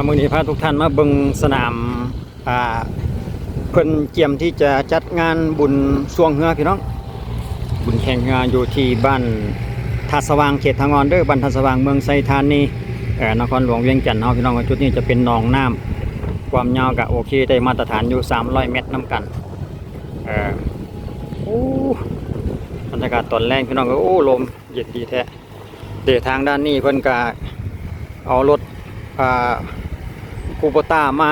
มื้อนี้พาทุกท่านมาเบิ่งสนามอ่าเพิ่นเตรียมที่จะจัดงานบุญสวงเรือพี่น้องบุญแข่งเรืออยู่ที่บ้านท่าสว่างเขตทางงอนเด้อบ้านท่าสว่างเมืองไซธานีนครหลวงเวียงจันทน์เฮาพี่น้องจุดนี้จะเป็นหนองน้ำความยาวก็โอเคได้มาตรฐานอยู่300เมตรนํกันโอ้บรรยากาศตอนแรกพี่น้องก็โอ้ลมเย็นดีแท้เดี๋ยวทางด้านนี้เพิ่นก็เอารถคูโบต้ามา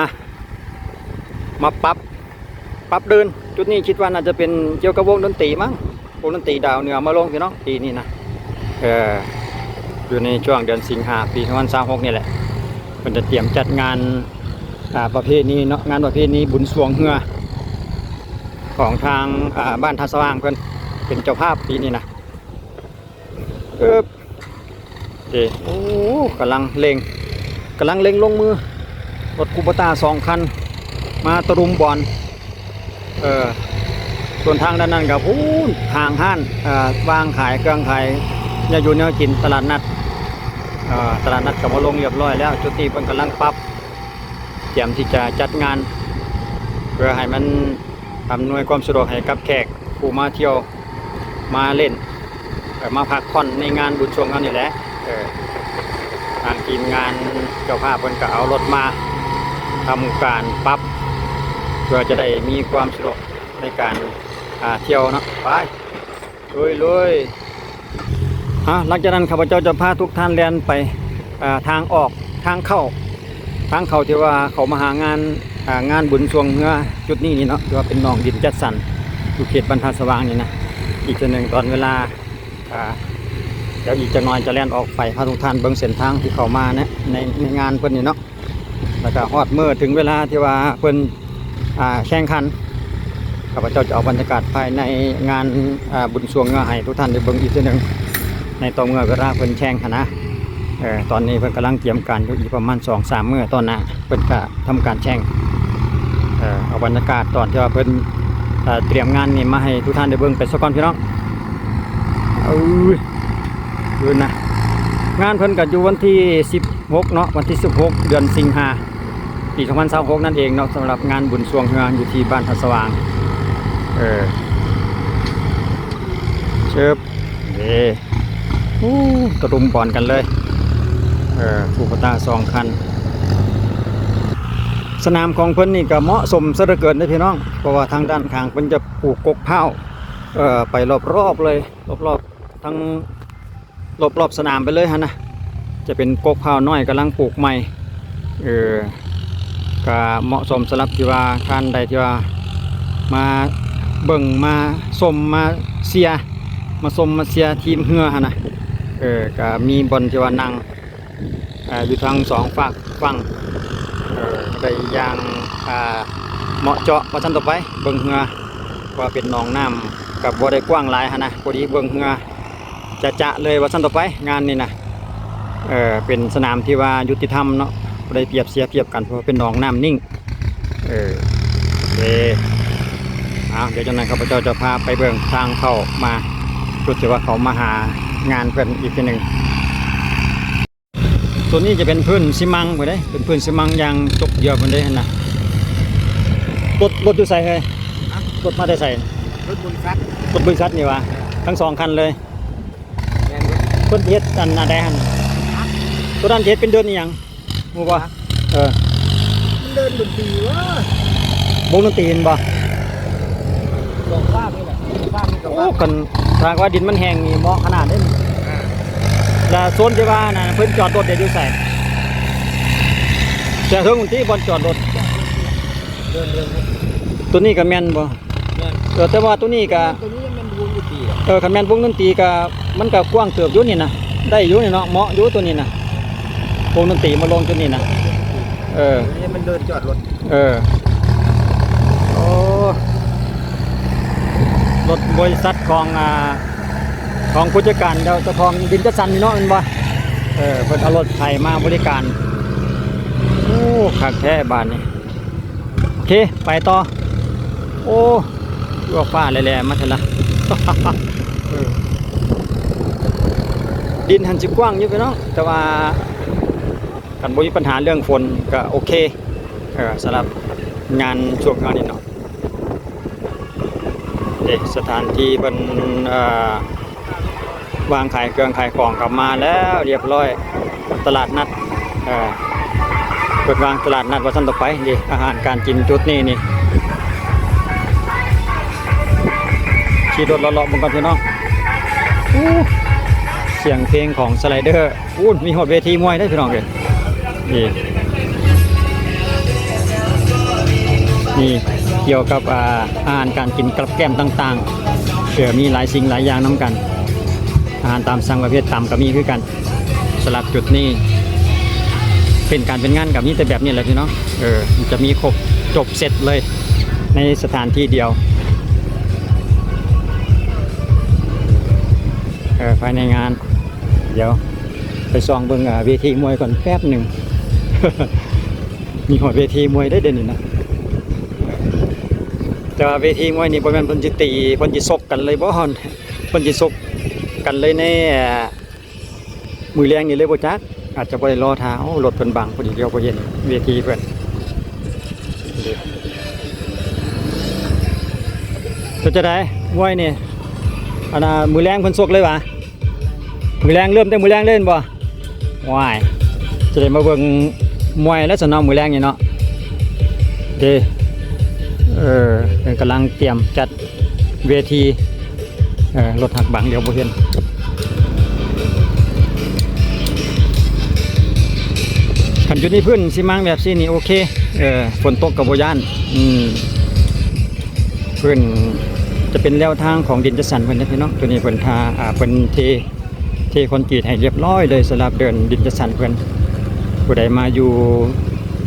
ปรับเดินจุดนี้คิดว่าน่าจะเป็นเกี่ยวกับวงดนตรีมั้งวงดนตรีดาวเหนือมาลงพี่น้องปีนี้นะอยู่ในช่วงเดือนสิงหาปี2026นี่แหละมันจะเตรียมจัดงานประเภทนี้เนาะงานประเภทนี้บุญสวงเฮือของทางบ้านท่าสว่างเพิ่นเป็นเจ้าภาพปีนี้นะโอ้กำลังเล็งลงมือรถคูโบต้า2 คันมาตรุมบอลส่วนทางด้านนั้นกับพูนทางห้านวางขายเครื่องขายยาอยู่แนวกินตลาดนัดกับมาลงเรียบร้อยแล้วจุดที่เป็นกำลังปรับเตรียมที่จะจัดงานเพื่อให้มันอำนวยความสะดวกให้กับแขกผู้มาเที่ยวมาเล่นมาพักผ่อนในงานบุญสวงกันนี่แหละทางทีมงานเจ้าภาพเพิ่นก็เอารถมาทำการปรับเพื่อจะได้มีความสะดวกในการเที่ยวเนาะไปลุยหลังจากนั้นข้าพเจ้าจะพาทุกท่านเรียนไปทางออกทางเข้าที่ว่าเขามาหางานบุญสวงเฮือจุดนี้นี่เนาะที่ว่าเป็นหนองดินจัดสรรอยู่เขตบรรทัดสว่างนี่นะอีกจุดหนึ่งตอนเวลาเดี๋ยวอีกจะน้อยจะเล่นออกไปพาทุกท่านเบิ่งเส้นทางที่เขามาเนี่ยในงานเพิ่นนี่เนาะแล้วก็ฮอดเมื่อถึงเวลาที่ว่าเพิ่นแข่งขันข้าพเจ้าจะเอาบรรยากาศภายในงานบุญสวงเงาให้ทุกท่านได้เบิ่งอีกทีหนึ่งในตอนเมื่อเวลาเพิ่นแข่งนะตอนนี้เพิ่นกำลังเตรียมการอยู่อีกประมาณ 2-3 มื้อตอนน่ะเพิ่นก็ทำการแข่งเอาบรรยากาศตอนที่ว่าเพิ่นเตรียมงานนี่มาให้ทุกท่านได้เบิ่งไปสักก่อนพี่น้องดูนะงานเพิ่นก็อยู่วันที่16เนาะวันที่16เดือนสิงหาปี2026นั่นเองเนาะสำหรับงานบุญสวงเฮืออยู่ที่บ้านท่าสว่างเชิบตะลุมบอลกันเลยคูโบต้า2 คันสนามของเพิ่นนี่ก็เหมาะสมซะเหลือเกินนะพี่น้องเพราะว่าทางด้านข้างเพิ่นจะปลูกกกเผาไปรอบๆเลยรอบๆทั้งรอบสนามไปเลยฮะนะจะเป็นกกเผาน้อยกำลังปลูกใหม่ก็เหมาะสมสำหรับที่ว่าท่านใดที่ว่ามาเบิ่งมาชมมาเชียร์มาเชียร์ทีมเฮือฮะนะก็มีบอลที่ว่านั่งอยู่ทาง2 ฝั่งได้อย่างเหมาะเจาะว่าชั้นต่อไปเบิ่งเฮือว่าเป็นหนองน้ำกับบ่ได้กว้างหลายฮะนะพอดีเบิ่งเฮือจะเลยว่าชั้นต่อไปงานนี่นะเป็นสนามที่ว่ายุติธรรมเนาะได้เปรียบเสียเปรียบกันเพราะเป็นหนองน้ำนิ่งเดี๋ยวจากนั้นข้าพเจ้าจะพาไปเบิ่งทางเข้ามารู้สึกว่าเขามาหางานเพื่อนอีกทีหนึ่งตัวนี้จะเป็นพื้นซีมังไปได้เป็นพื้นซีมังยางจกเยอะไปได้นะรถอยู่ใส่เลยรถมาได้ใส่รถบุญซัดนี่วะทั้ง2 คันเลยต้นเฮ็ดอันนาแดงตัวด้านเฮ็ดเป็นเดินนี่ยังมูบ่เดินดนตรีวะวงดนตรีเห็นบ่ลงฟ้านี่แหละฟ้านี่ก็ว่ากันทางว่าดินมันแห้งนี่เหมาะขนาดนี้แล้วโซนที่ว่าน่ะเพิ่นจอดรถได้อยู่ใส่แต่ถึงที่บอนจอดรถเดินตัวนี้ก็แม่นบ่แต่ว่าตัวนี้ก็ตัวนี้มันวงดนตรีคันแม่นวงดนตรีก็มันก็กว้างเติบอยู่นี่นะได้อยู่นี่เนาะเหมาะอยู่ตัวนี้นะวงดนตรีมาลงตัวนี้นะนี่มันเดินจอดรถโอ้รถบริษัทของผู้จัดการเจ้าของดินจัดสรรนี่เนาะมันบ่เพิ่นเอารถไถมาบริการโอ้คักแท้บ้านนี้โอเคไปต่อโอ้ยกฟ้าแหล่ๆมาเถอะละดินหันสิกว้างอยู่พี่น้องแต่ว่า กันบ่มีปัญหาเรื่องฝนก็โอเคสำหรับงานช่วงงานนี้เนาะสถานที่เป็นวางขายเครื่องขายของกลับมาแล้วเรียบร้อยตลาดนัดเปิดวางตลาดนัดวันต่อไปนี่อาหารการกินจุดนี้นี่ขี่รถเลาะๆบนกันพี่น้องเสียงเพลงของสไลเดอร์มีหดเวทีมวยได้พี่น้องเลยนี่เกี่ยวกับอาหารการกินกับแก้มต่างๆมีหลายสิ่งหลายอย่างน้ำกันอาหารตามสั่งประเภทตามก็มีคือกันสลับจุดนี้เป็นการเป็นงานกับนี่แต่แบบนี้แหละพี่น้องจะมีครบจบเสร็จเลยในสถานที่เดียวภายในงานเดี๋ยวไปส่องเบิ่งเวทีมวยก่อนแป๊บหนึ่ง มีหัวเวทีมวยได้เด่นนะแต่ว่าเวทีมวยนี่บ่แม่นเพิ่นสิตีเพิ่นสิซกกันเลยบ่ฮอนเพิ่นสิซกกันเลยในมือแรงนี่เลยบ่จักอาจจะบ่ได้รอท้ารถเพิ่นบังพอดีเดียวบ่เห็นเวทีเพิ่นจะได้มวยนี่อันน่ะมือแรงเพิ่นซกเลยวะมือแรงเริ่มแต่มือแรงเล่นบ่ว้ายจะได้มาเบิ่งมวยและสนามมือแรงนี่เนาะเป็นกำลังเตรียมจัดเวทีรถหักบังเดี๋ยวบ่เห็นขันอยู่ในพื้นสิมังแบบซี่นี่โอเคฝนตกกับบ่ย่านพื้นจะเป็นแนวทางของดินจัดสรรเพิ่นนะพี่น้องตัวนี้เพิ่นทาเพิ่นเทคอนกรีตให้เรียบร้อยเลยสำหรับเดินดินจัดสรรเพิ่นผู้ใดมาอยู่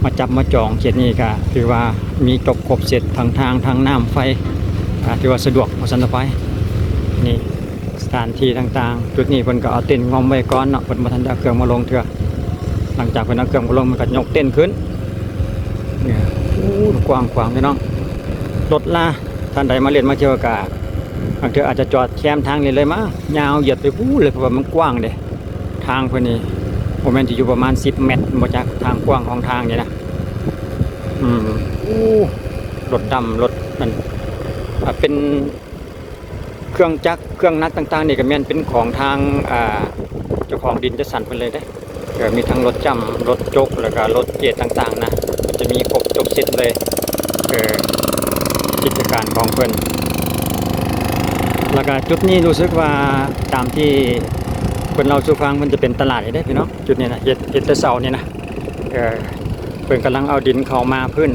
มาจับมาจองเขตนี้ก็ถือว่ามีจบครบเสร็จทางทางน้ำไฟถือว่าสะดวกพอสันไปนี่สถานที่ต่างๆจุดนี้เพิ่นก็เอาเต็นท์งอมไว้ก่อนเนาะเพิ่นบ่ทันได้เอาเครื่องมาลงเถื่อหลังจากเพิ่นเอาเครื่องมาลงมันก็ยกเต็นท์ขึ้นเนี่ยกว้างพี่น้องรถลาท่านใดมาเล่นมาเที่ยวก็บางทีอาจจะจอดแคมทางนี้เลยมั้งยาวเหยียดไปพูดเลยเพราะว่ามันกว้างเด้ทางเพิ่นนี่ผมแม่นจะอยู่ประมาณ10 เมตรมาจากทางกว้างของทางนี่นะรถดำรถนั่นเป็นเครื่องจักรเครื่องนักต่างๆนี่ก็แม่นเป็นของทางเจ้าของดินจัดสรรเพิ่นเลยได้มีทั้งรถจำรถจกแล้วก็รถเกียร์ต่างๆนะจะมีครบจบเสร็จเลยกิจการของเพิ่นแล้วก็จุดนี้รู้สึกว่าตามที่เพิ่นเราสู่ฟังมันจะเป็นตลาดได้พี่น้องจุดนี้นะเฮ็ดแต่เสานี่นะเพิ่นกำลังเอาดินเข้ามาพื้น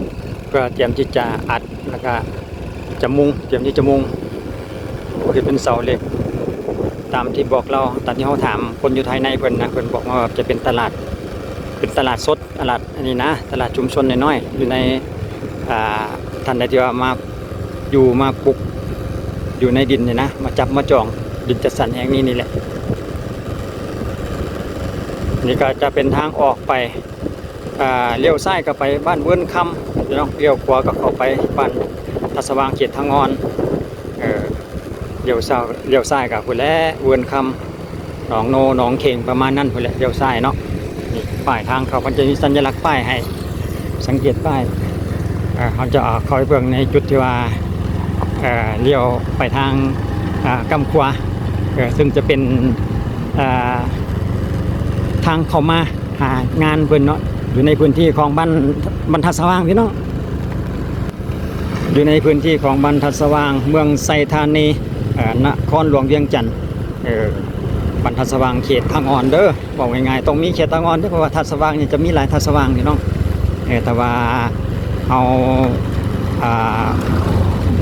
เพื่อเตรียมที่จะอัดแล้วก็จะมุงเตรียมที่จะมุงเฮ็ดเป็นเสาเหล็กตามที่บอกเราตามที่เขาถามคนอยู่ภายในเพิ่นนะเพิ่นบอกว่าจะเป็นตลาดสดตลาดอันนี้นะตลาดชุมชนน้อยๆอยู่ในท่านใดที่ว่ามาอยู่มาปลูกอยู่ในดินเนี่ยนะมาจับมาจองดินจัดสรรแห่งนี้นี่แหละนี่ก็จะเป็นทางออกไปเลี้ยวซ้ายก็ไปบ้านเวิ้นคำพี่น้องเลี้ยวขวาก็เข้าไปบ้านทัศวางเขตทางงอนเลี้ยวซ้ายกับพุ่นแลเวิ้นคำหนองโนหนองเข่งประมาณนั้นพุ่นแหละเลี้ยวซ้ายเนาะนี่ป้ายทางเขามันจะมีสัญลักษณ์ป้ายให้สังเกตป้ายเขาจะคอยเบิ่งในจุดที่ว่าเลี้ยวไปทางกำขวาซึ่งจะเป็นทางเข้ามาหางานเพิ่นเนาะอยู่ในพื้นที่ของบ้านบรรทัดสว่างพี่น้องอยู่ในพื้นที่ของบรรทัดสว่างเมืองไซธานีนครหลวงเวียงจันทน์บรรทัดสว่างเขตทางอ่อนเด้อบอกง่ายๆต้องมีเขตทางอ่อนเด้อเพราะว่าทัดสว่างนี่จะมีหลายทัดสว่างพี่น้องแต่ว่าเอา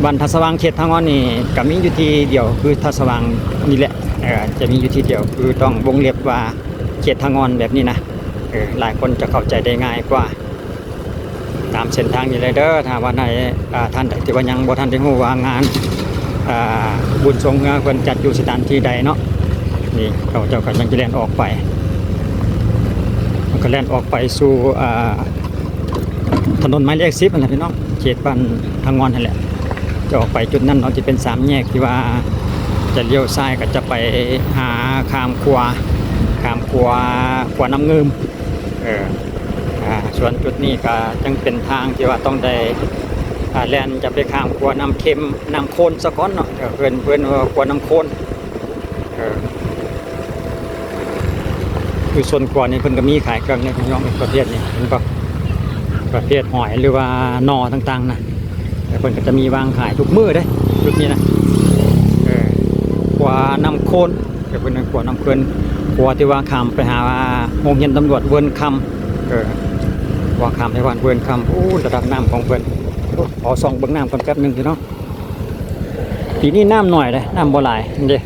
บรรทัดสว่างเขตทางอ่อนนี่ก็มีอยู่ที่เดียวคือทัดสว่างนี่แหละจะมีอยู่ที่เดียวคือต้องวงเล็บว่าเขตทางงอนแบบนี้นะหลายคนจะเข้าใจได้ง่ายกว่าตามเส้นทางนี้เลยเด้อถ้าว่าในท่านใดที่ว่ายังบ่ทันได้ฮู้ว่างานบุญทรงเงาเพิ่นจัดอยู่สถานที่ใดเนาะนี่เขาเจ้าก็ยังจะแล่นออกไปมันก็แล่นออกไปสู่ถนนหมายเลข10นั่นแหละพี่น้องเขตบ้านทางงอนนั่นแหละจะออกไปจุดนั้นเนาะจะเป็น3แยกที่ว่าจะเลี้ยวซ้ายก็จะไปหาขามขวาน้ำเงิม ส่วนจุดนี้ก็จังเป็นทางที่ว่าต้องได้แล่นจะไปข้ามขัวน้ำเค็มน้ำโคลนซะก่อนเนาะเพื่อนว่าขัวน้ำโคลนคือส่วนขัวนี่เพิ่นก็มีขายเครื่องในพี่น้องประเภทนี้เห็นป่ะประเภทหอยหรือว่าหน่อต่างๆนะแต่เพิ่นก็จะมีวางขายทุกมื้อเด้จุดนี้นะขัวน้ำโคลนเพิ่นขัวน้ำเพิ่นขัวที่ว่าข้ามไปหาโรงเรียนตำรวจเวิร์นคำว่าข้ามไปวันเวิร์นคำโอ้ระดับน้ำของเพิ่นขอส่องเบิ่งน้ำก่อนแป๊บนึงพี่น้องปีนี้น้ำหน่อยเลยน้ำบ่หลายเด้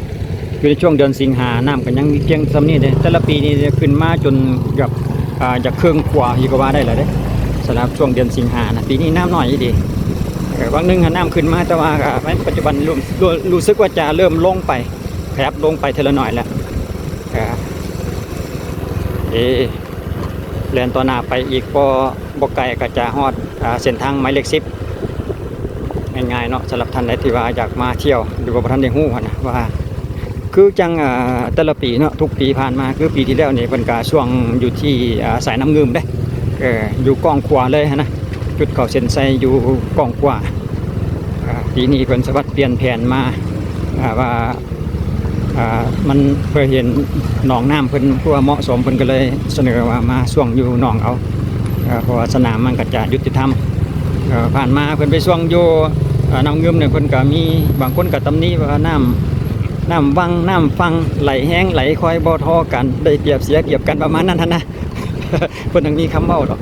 อยู่ในช่วงเดือนสิงหาน้ำกันยังมีเพียงซ้ำนี้เด้แต่ละปีนี้ขึ้นมาจนกับจะเครื่องขวาอีกก็ว่าได้เลยเด้สำหรับช่วงเดือนสิงหานะปีนี้น้ำหน่อยดีบางนึงน้ำขึ้นมาแต่ว่าปัจจุบันรู้สึกว่าจะเริ่มลงไปแคบลงไปเทละหน่อยแล้วเรียนต่อหน้าไปอีกบ่ไกลก็จะฮอดเส้นทางหมายเลข10ง่ายๆเนาะสำหรับท่านใดที่ว่าอยากมาเที่ยวหรือว่าท่านได้ฮู้นะว่าคือจังแต่ละปีเนาะทุกปีผ่านมาคือปีที่แล้วนี่เพิ่นก็ช่วงอยู่ที่สายน้ำเงิมเด้อยู่กองขวาเลยนะจุดเข้าเส้นชัยอยู่กองขวาปีนี้เพิ่นสวัสดิ์เปลี่ยนแผนมาว่ามันเพื่อเห็นหนองน้ำเพิ่นเพื่อเหมาะสมเพิ่นก็เลยเสนอว่ามาช่วงอยู่หนองเอาเพราะว่าสนามมันก็จะยุติธรรมผ่านมาเพิ่นไปช่วงอยู่น้ำเงิมเนี่ยเพิ่นก็มีบางคนก็ตำหนิว่าน้ำวังน้ำฟังไหลแห้งไหลคอยบ่ทอกันได้เปรียบเสียเปรียบกันประมาณนั้นนะเพิ่นต้องมีคำเว้าดอก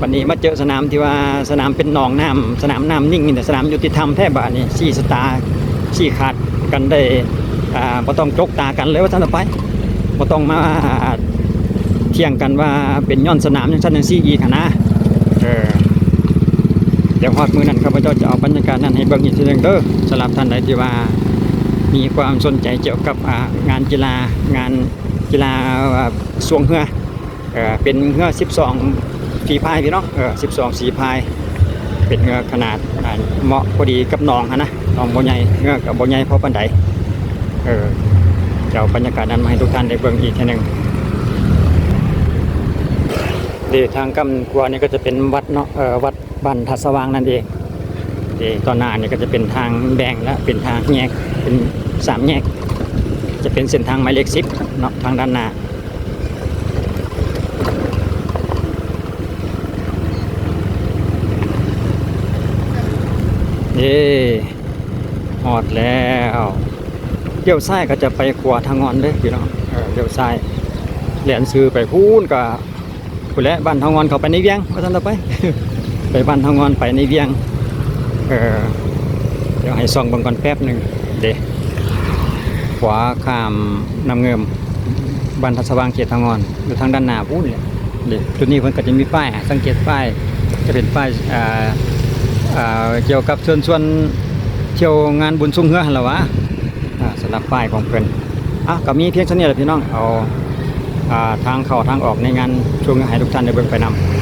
วันนี้มาเจอสนามที่ว่าสนามเป็นหนองน้ำสนามน้ำนิ่งนี่แต่สนามยุติธรรมแท้บาดนี่4 สตาร์ชี้ขาดกันได้บ่ต้องจกตากันเลยว่าท่านต่อไปบ่ต้องมาเที่ยงกันว่าเป็นย้อนสนามอย่างชั้นอย่างซี่อีกนะเดี๋ยวฮอดมื้อนั้นข้าพเจ้าจะเอาบรรยากาศนั้นให้เบิ่งอีกทีนึงเด้อสำหรับท่านใดที่ว่ามีความสนใจเกี่ยวกับงานกีฬสวงเรือเป็นเรือ12ฝีพายพี่น้อง12สีพายเป็นเรือขนาดเหมาะพอดีกับหนองนะหนองบ่ใหญ่เรือกับบ่ใหญ่พอปานใดจะเอาบรรยากาศนั้นมาให้ทุกท่านได้เบิ่งอีกทีนึงทางกำกัวนี่ก็จะเป็นวัดเนาะวัดบ้านทัดสว่างนั่นเองตอนหน้านี่ก็จะเป็นทางแบ่งและเป็นทางแยกเป็น3 แยกจะเป็นเส้นทางหมายเลข10เนาะทางด้านหน้าหอดแล้วเลี้ยวซ้ายก็จะไปขวาทางงอนเด้พี่น้องเลี้ยวซ้ายแล่นซื้อไปพูนก็ผู้และบ้านทางงอนเขาไปในเวียงว่าท่านต่อไป ไปบ้านทางงอนไปในเวียงเดี๋ยวให้ส่องเบิ่งก่อนแป๊บนึงขวาข้ามน้ำเงิมบ้านทัดสว่างเขตทางงอนอยู่ทางด้านหน้าพูนเนี่ยจุดนี้เพิ่นก็จะมีป้ายสังเกตป้ายจะเป็นป้ายเกี่ยวกับเชิญชวนเที่ยวงานบุญสุ่งเฮือหั่นล่ะวะสำหรับป้ายของเพิ่นก็มีเพียงเท่านี้แหละพี่น้องเอาทางเข้าทางออกในงานช่วงให้ทุกท่านได้เบิ่งไปนำ